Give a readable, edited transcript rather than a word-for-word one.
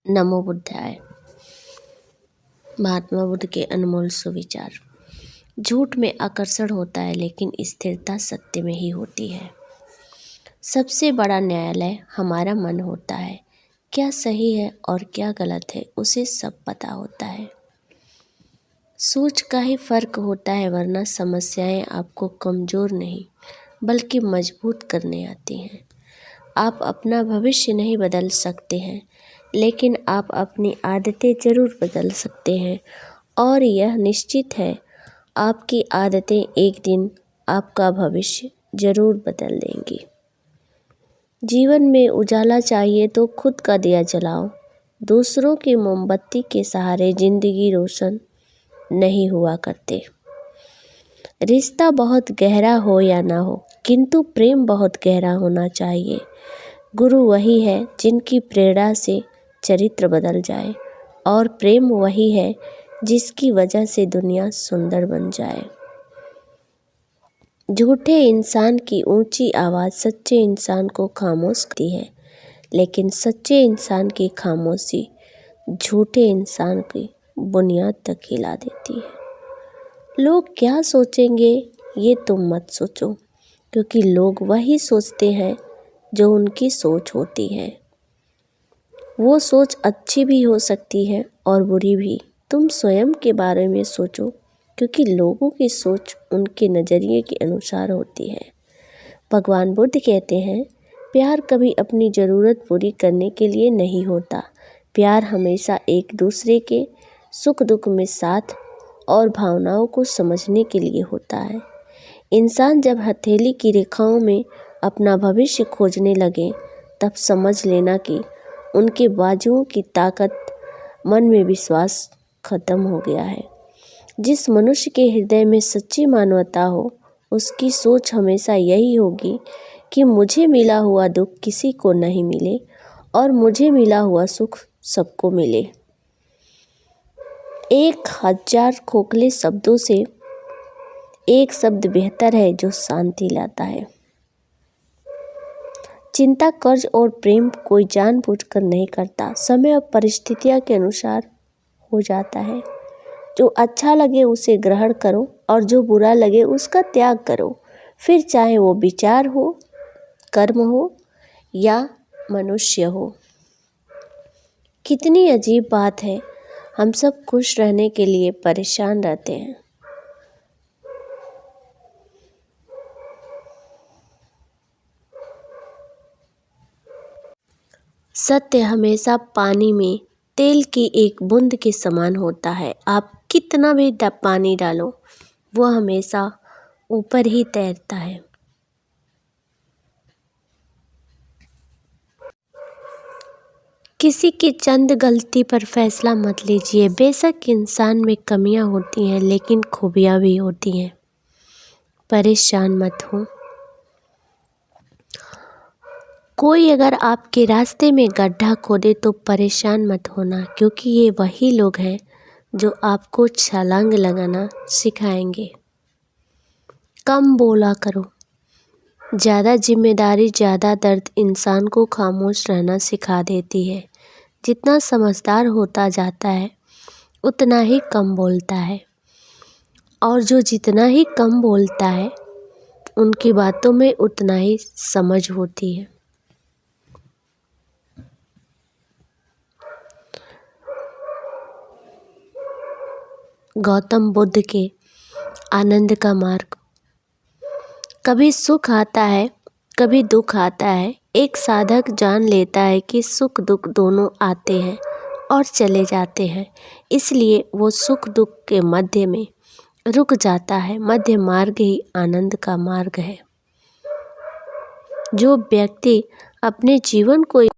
नमो बुद्धाय। महात्मा बुद्ध के अनमोल सुविचार। झूठ में आकर्षण होता है लेकिन स्थिरता सत्य में ही होती है। सबसे बड़ा न्यायालय हमारा मन होता है। क्या सही है और क्या गलत है उसे सब पता होता है। सोच का ही फर्क होता है, वरना समस्याएं आपको कमज़ोर नहीं बल्कि मजबूत करने आती हैं। आप अपना भविष्य नहीं बदल सकते हैं, लेकिन आप अपनी आदतें ज़रूर बदल सकते हैं। और यह निश्चित है, आपकी आदतें एक दिन आपका भविष्य ज़रूर बदल देंगी। जीवन में उजाला चाहिए तो खुद का दिया जलाओ। दूसरों की मोमबत्ती के सहारे ज़िंदगी रोशन नहीं हुआ करते। रिश्ता बहुत गहरा हो या ना हो, किंतु प्रेम बहुत गहरा होना चाहिए। गुरु वही है जिनकी प्रेरणा से चरित्र बदल जाए, और प्रेम वही है जिसकी वजह से दुनिया सुंदर बन जाए। झूठे इंसान की ऊंची आवाज़ सच्चे इंसान को खामोश करती है, लेकिन सच्चे इंसान की खामोशी झूठे इंसान की बुनियाद तक हिला देती है। लोग क्या सोचेंगे ये तुम मत सोचो, क्योंकि लोग वही सोचते हैं जो उनकी सोच होती है। वो सोच अच्छी भी हो सकती है और बुरी भी। तुम स्वयं के बारे में सोचो, क्योंकि लोगों की सोच उनके नज़रिए के अनुसार होती है। भगवान बुद्ध कहते हैं, प्यार कभी अपनी ज़रूरत पूरी करने के लिए नहीं होता। प्यार हमेशा एक दूसरे के सुख दुख में साथ और भावनाओं को समझने के लिए होता है। इंसान जब हथेली की रेखाओं में अपना भविष्य खोजने लगे, तब समझ लेना कि उनके बाजुओं की ताकत, मन में विश्वास खत्म हो गया है। जिस मनुष्य के हृदय में सच्ची मानवता हो, उसकी सोच हमेशा यही होगी कि मुझे मिला हुआ दुख किसी को नहीं मिले और मुझे मिला हुआ सुख सबको मिले। 1000 खोखले शब्दों से एक शब्द बेहतर है जो शांति लाता है। चिंता, कर्ज और प्रेम कोई जानबूझकर नहीं करता, समय और परिस्थितियों के अनुसार हो जाता है। जो अच्छा लगे उसे ग्रहण करो और जो बुरा लगे उसका त्याग करो। फिर चाहे वो विचार हो, कर्म हो या मनुष्य हो। कितनी अजीब बात है, हम सब खुश रहने के लिए परेशान रहते हैं। सत्य हमेशा पानी में तेल की एक बूंद के समान होता है। आप कितना भी पानी डालो, वो हमेशा ऊपर ही तैरता है। किसी की चंद गलती पर फैसला मत लीजिए। बेशक इंसान में कमियां होती हैं, लेकिन खूबियां भी होती हैं। परेशान मत हो। कोई अगर आपके रास्ते में गड्ढा खोदे तो परेशान मत होना, क्योंकि ये वही लोग हैं जो आपको छलांग लगाना सिखाएंगे। कम बोला करो। ज़्यादा जिम्मेदारी, ज़्यादा दर्द इंसान को खामोश रहना सिखा देती है। जितना समझदार होता जाता है, उतना ही कम बोलता है, और जो जितना ही कम बोलता है, उनकी बातों में उतना ही समझ होती है। गौतम बुद्ध के आनंद का मार्ग। कभी सुख आता है, कभी दुख आता है। एक साधक जान लेता है कि सुख दुख दोनों आते हैं और चले जाते हैं, इसलिए वो सुख दुख के मध्य में रुक जाता है। मध्य मार्ग ही आनंद का मार्ग है। जो व्यक्ति अपने जीवन को